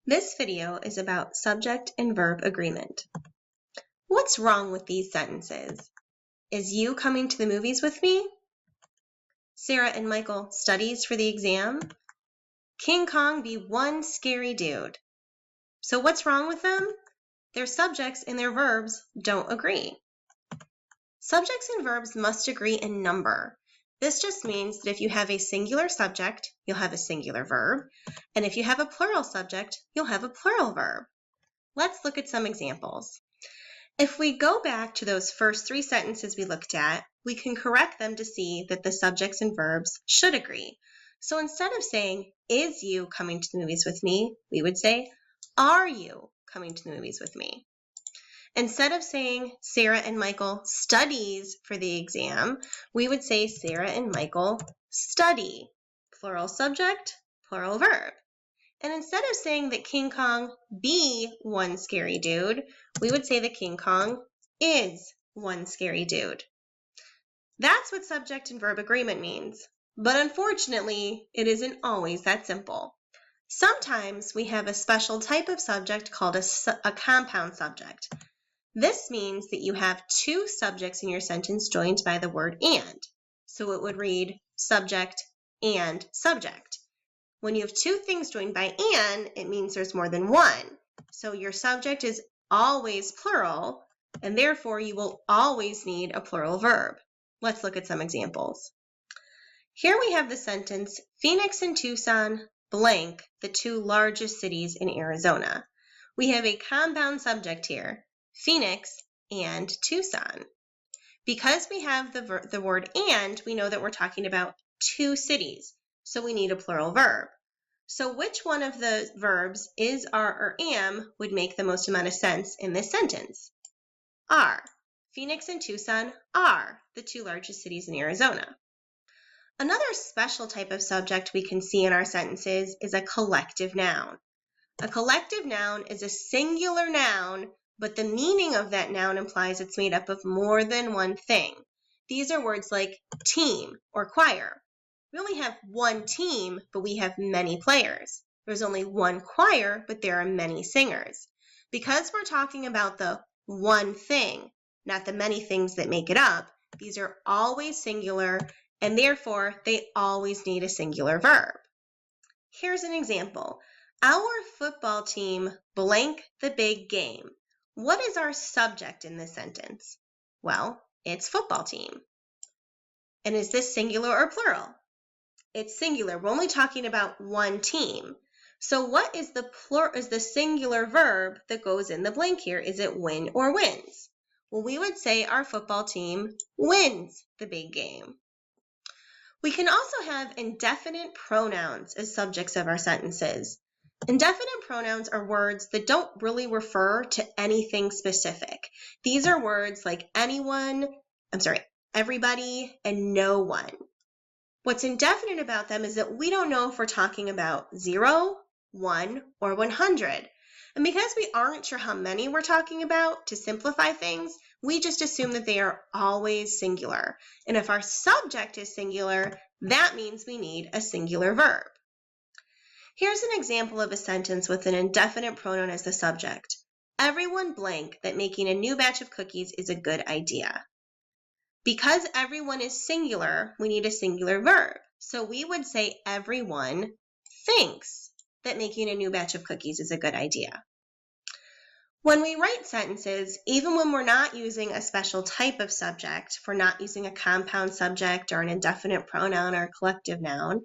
This video is about subject and verb agreement. What's wrong with these sentences? Is you coming to the movies with me? Sarah and Michael studies for the exam? King Kong be one scary dude. So what's wrong with them? Their subjects and their verbs don't agree. Subjects and verbs must agree in number. This just means that if you have a singular subject, you'll have a singular verb, and if you have a plural subject, you'll have a plural verb. Let's look at some examples. If we go back to those first three sentences we looked at, we can correct them to see that the subjects and verbs should agree. So instead of saying, is you coming to the movies with me, we would say, are you coming to the movies with me? Instead of saying Sarah and Michael studies for the exam, we would say Sarah and Michael study. Plural subject, plural verb. And instead of saying that King Kong be one scary dude, we would say that King Kong is one scary dude. That's what subject and verb agreement means. But unfortunately, it isn't always that simple. Sometimes we have a special type of subject called a compound subject. This means that you have two subjects in your sentence joined by the word and. So it would read subject and subject. When you have two things joined by and, it means there's more than one. So your subject is always plural, and therefore you will always need a plural verb. Let's look at some examples. Here we have the sentence, Phoenix and Tucson blank the two largest cities in Arizona. We have a compound subject here, Phoenix and Tucson. Because we have the word and, we know that we're talking about two cities. So we need a plural verb. So which one of the verbs is, are, or am would make the most amount of sense in this sentence? Are. Phoenix and Tucson are the two largest cities in Arizona. Another special type of subject we can see in our sentences is a collective noun. A collective noun is a singular noun, but the meaning of that noun implies it's made up of more than one thing. These are words like team or choir. We only have one team, but we have many players. There's only one choir, but there are many singers. Because we're talking about the one thing, not the many things that make it up, these are always singular, and therefore they always need a singular verb. Here's an example. Our football team blank the big game. What is our subject in this sentence? Well, it's football team. And is this singular or plural? It's singular. We're only talking about one team. So what is the singular verb that goes in the blank here? Is it win or wins? Well, we would say our football team wins the big game. We can also have indefinite pronouns as subjects of our sentences. Indefinite pronouns are words that don't really refer to anything specific. These are words like everybody, and no one. What's indefinite about them is that we don't know if we're talking about 0, 1, or 100. And because we aren't sure how many we're talking about, to simplify things, we just assume that they are always singular. And if our subject is singular, that means we need a singular verb. Here's an example of a sentence with an indefinite pronoun as the subject. Everyone blank that making a new batch of cookies is a good idea. Because everyone is singular, we need a singular verb. So we would say everyone thinks that making a new batch of cookies is a good idea. When we write sentences, even when we're not using a special type of subject, if we're not using a compound subject or an indefinite pronoun or a collective noun,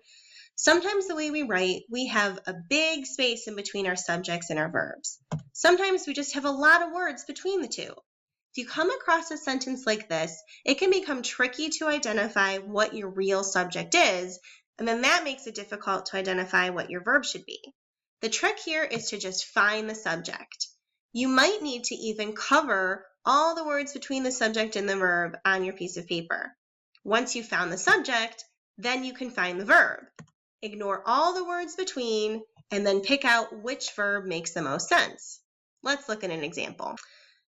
sometimes the way we write, we have a big space in between our subjects and our verbs. Sometimes we just have a lot of words between the two. If you come across a sentence like this, it can become tricky to identify what your real subject is, and then that makes it difficult to identify what your verb should be. The trick here is to just find the subject. You might need to even cover all the words between the subject and the verb on your piece of paper. Once you've found the subject, then you can find the verb. Ignore all the words between, and then pick out which verb makes the most sense. Let's look at an example.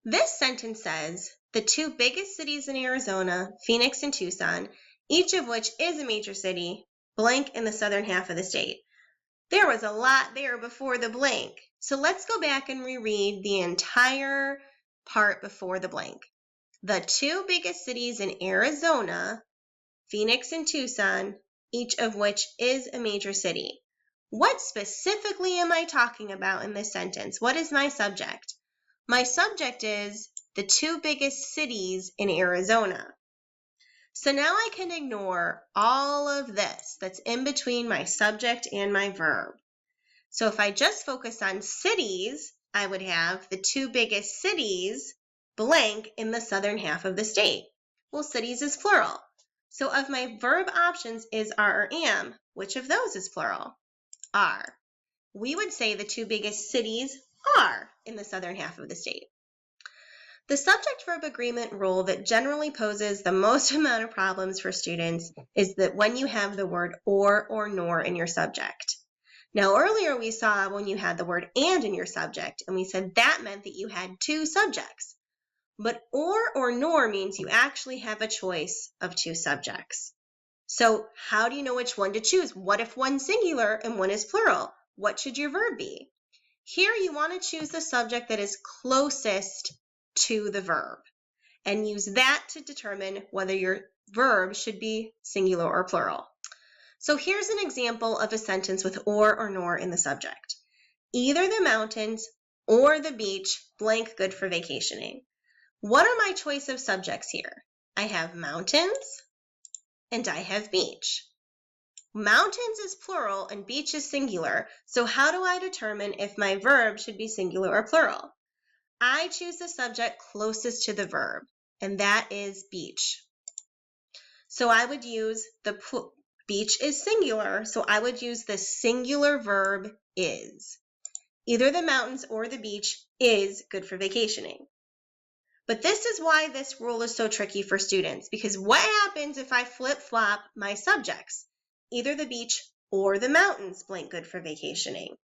This sentence says, the two biggest cities in Arizona, Phoenix and Tucson, each of which is a major city, blank in the southern half of the state. There was a lot there before the blank. So let's go back and reread the entire part before the blank. The two biggest cities in Arizona, Phoenix and Tucson, each of which is a major city. What specifically am I talking about in this sentence? What is my subject? My subject is the two biggest cities in Arizona. So now I can ignore all of this that's in between my subject and my verb. So if I just focus on cities, I would have the two biggest cities blank in the southern half of the state. Well, cities is plural. So of my verb options is are or am, which of those is plural? Are. We would say the two biggest cities are in the southern half of the state. The subject-verb agreement rule that generally poses the most amount of problems for students is that when you have the word or nor in your subject. Now, earlier we saw when you had the word and in your subject, and we said that meant that you had two subjects. But or nor means you actually have a choice of two subjects. So how do you know which one to choose? What if one's singular and one is plural? What should your verb be? Here you want to choose the subject that is closest to the verb and use that to determine whether your verb should be singular or plural. So here's an example of a sentence with or nor in the subject. Either the mountains or the beach, blank, good for vacationing. What are my choice of subjects here? I have mountains and I have beach. Mountains is plural and beach is singular, so how do I determine if my verb should be singular or plural? I choose the subject closest to the verb, and that is beach. So I would use beach is singular, so I would use the singular verb is. Either the mountains or the beach is good for vacationing. But this is why this rule is so tricky for students, because what happens if I flip-flop my subjects? Either the beach or the mountains, blank, good for vacationing.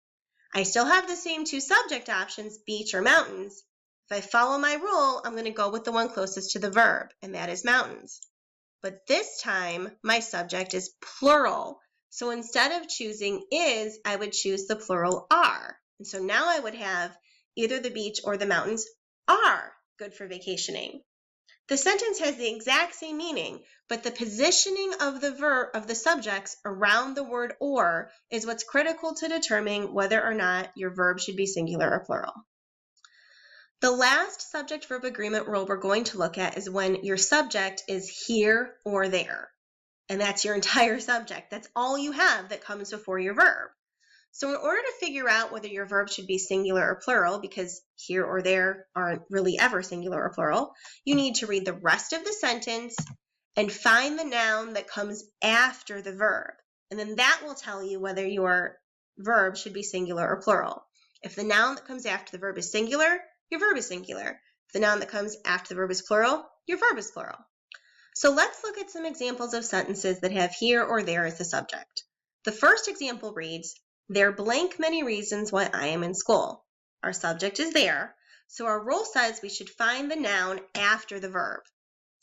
I still have the same two subject options, beach or mountains. If I follow my rule, I'm going to go with the one closest to the verb, and that is mountains. But this time, my subject is plural. So instead of choosing is, I would choose the plural are. And so now I would have either the beach or the mountains are good for vacationing. The sentence has the exact same meaning, but the positioning of the verb of the subjects around the word or is what's critical to determining whether or not your verb should be singular or plural. The last subject-verb agreement rule we're going to look at is when your subject is here or there. And that's your entire subject. That's all you have that comes before your verb. So in order to figure out whether your verb should be singular or plural, because here or there aren't really ever singular or plural, you need to read the rest of the sentence and find the noun that comes after the verb. And then that will tell you whether your verb should be singular or plural. If the noun that comes after the verb is singular, your verb is singular. If the noun that comes after the verb is plural, your verb is plural. So let's look at some examples of sentences that have here or there as the subject. The first example reads, there are blank many reasons why I am in school. Our subject is there, so our rule says we should find the noun after the verb.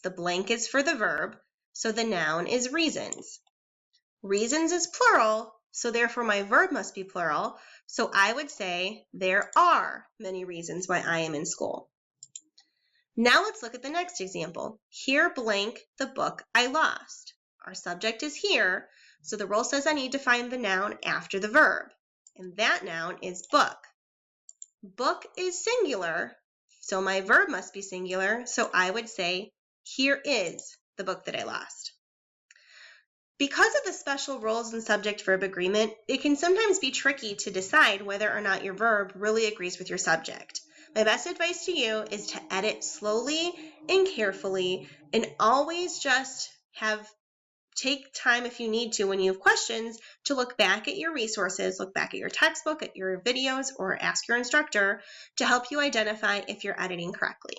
The blank is for the verb, so the noun is reasons. Reasons is plural, so therefore my verb must be plural, so I would say there are many reasons why I am in school. Now let's look at the next example. Here blank the book I lost. Our subject is here, so the rule says I need to find the noun after the verb, and that noun is book. Book is singular, so my verb must be singular, so I would say here is the book that I lost. Because of the special rules in subject-verb agreement, it can sometimes be tricky to decide whether or not your verb really agrees with your subject. My best advice to you is to edit slowly and carefully, and always just take time if you need to when you have questions to look back at your resources, look back at your textbook, at your videos, or ask your instructor to help you identify if you're editing correctly.